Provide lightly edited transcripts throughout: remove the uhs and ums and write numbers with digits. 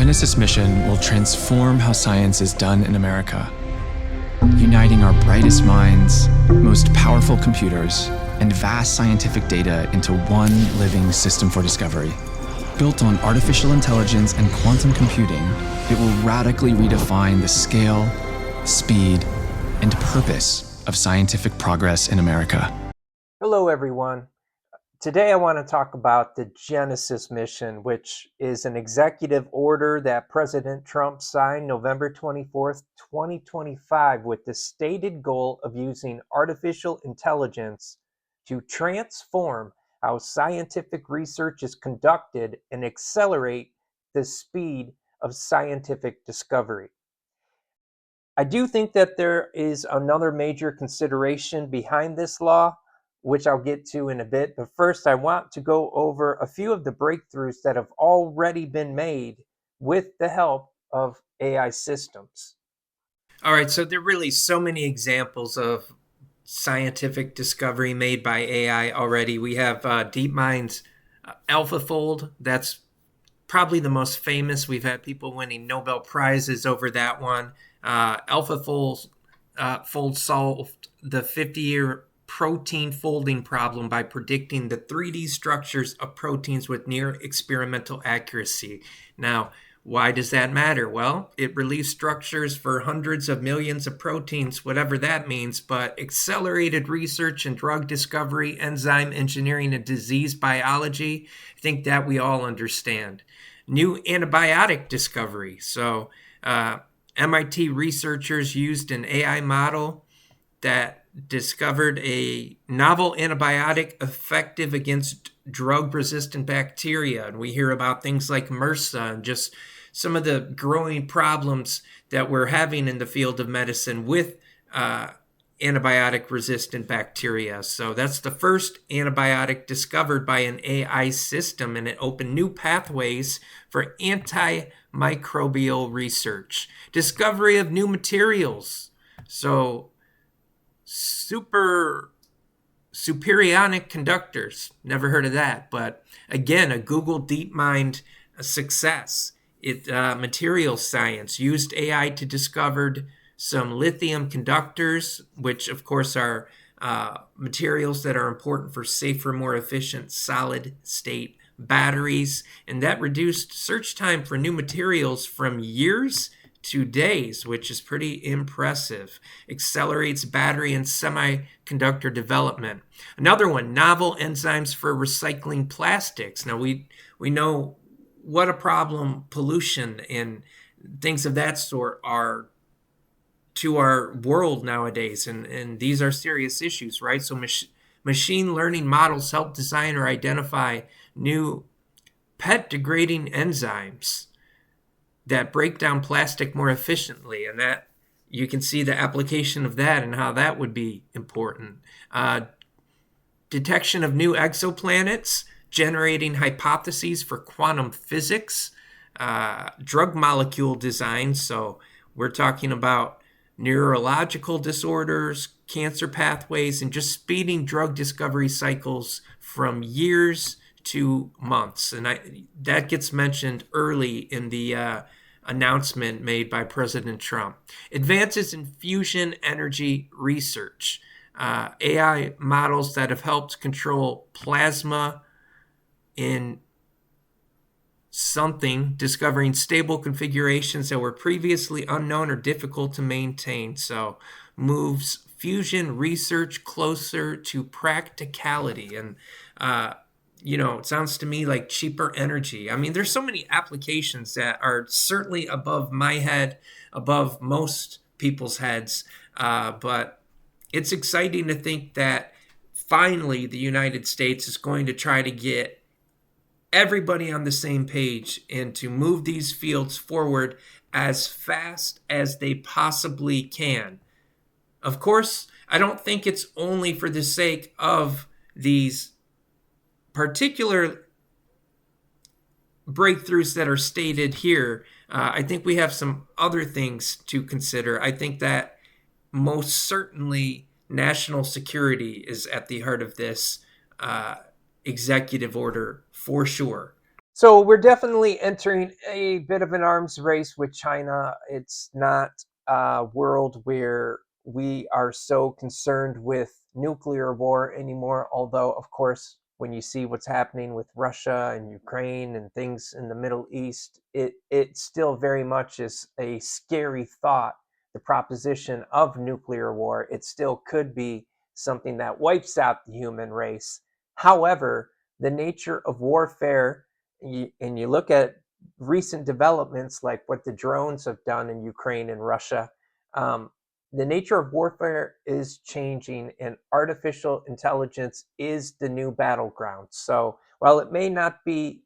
Genesis mission will transform how science is done in America, uniting our brightest minds, most powerful computers, and vast scientific data into one living system for discovery. Built on artificial intelligence and quantum computing, it will radically redefine the scale, speed, and purpose of scientific progress in America. Hello, everyone. Today I want to talk about the Genesis mission, which is an executive order that President Trump signed November 24th, 2025, with the stated goal of using artificial intelligence to transform how scientific research is conducted and accelerate the speed of scientific discovery. I do think that there is another major consideration behind this law, which I'll get to in a bit. But first, I want to go over a few of the breakthroughs that have already been made with the help of AI systems. All right, so there are really so many examples of scientific discovery made by AI already. We have DeepMind's AlphaFold. That's probably the most famous. We've had people winning Nobel Prizes over that one. AlphaFold solved the 50-year protein folding problem by predicting the 3D structures of proteins with near experimental accuracy. Now, why does that matter? Well, it relieves structures for hundreds of millions of proteins, whatever that means, but accelerated research in drug discovery, enzyme engineering, and disease biology, I think that we all understand. New antibiotic discovery. So, MIT researchers used an AI model that discovered a novel antibiotic effective against drug-resistant bacteria. And we hear about things like MRSA and just some of the growing problems that we're having in the field of medicine with antibiotic-resistant bacteria. So that's the first antibiotic discovered by an AI system, and it opened new pathways for antimicrobial research. Discovery of new materials. So superionic conductors, never heard of that, but again, a Google DeepMind success. Material science used AI to discover some lithium conductors, which of course are materials that are important for safer, more efficient solid state batteries, and that reduced search time for new materials from years to days, which is pretty impressive. Accelerates battery and semiconductor development. Another one, novel enzymes for recycling plastics. Now we know what a problem pollution and things of that sort are to our world nowadays, and these are serious issues, right? So machine learning models help design or identify new pet degrading enzymes that break down plastic more efficiently, and that you can see the application of that and how that would be important. Detection of new exoplanets, generating hypotheses for quantum physics, drug molecule design. So we're talking about neurological disorders, cancer pathways, and just speeding drug discovery cycles from years to months. And that gets mentioned early in the announcement made by President Trump. Advances in fusion energy research. AI models that have helped control plasma in something, discovering stable configurations that were previously unknown or difficult to maintain. So moves fusion research closer to practicality. And it sounds to me like cheaper energy. I mean, there's so many applications that are certainly above my head, above most people's heads. But it's exciting to think that finally the United States is going to try to get everybody on the same page and to move these fields forward as fast as they possibly can. Of course, I don't think it's only for the sake of these particular breakthroughs that are stated here. I think we have some other things to consider. I think that most certainly national security is at the heart of this executive order for sure. So we're definitely entering a bit of an arms race with China. It's not a world where we are so concerned with nuclear war anymore, although, of course, when you see what's happening with Russia and Ukraine and things in the Middle East, it still very much is a scary thought, the proposition of nuclear war. It still could be something that wipes out the human race. However, the nature of warfare, and you look at recent developments like what the drones have done in Ukraine and Russia, um, the nature of warfare is changing, and artificial intelligence is the new battleground. So while it may not be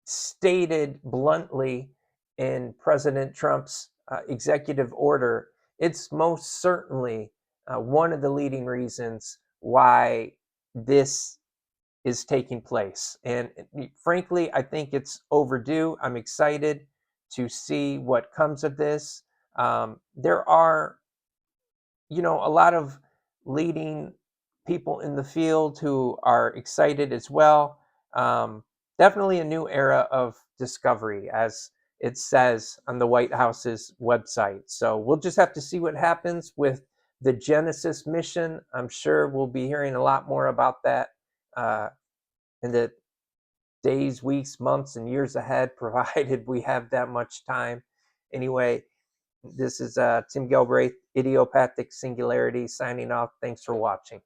stated bluntly in President Trump's executive order, it's most certainly one of the leading reasons why this is taking place. And frankly, I think it's overdue. I'm excited to see what comes of this. There are, a lot of leading people in the field who are excited as well. Definitely a new era of discovery, as it says on the White House's website. So we'll just have to see what happens with the Genesis mission. I'm sure we'll be hearing a lot more about that in the days, weeks, months, and years ahead, provided we have that much time. Anyway, this is Tim Galbraith, Idiopathic Singularity, signing off. Thanks for watching.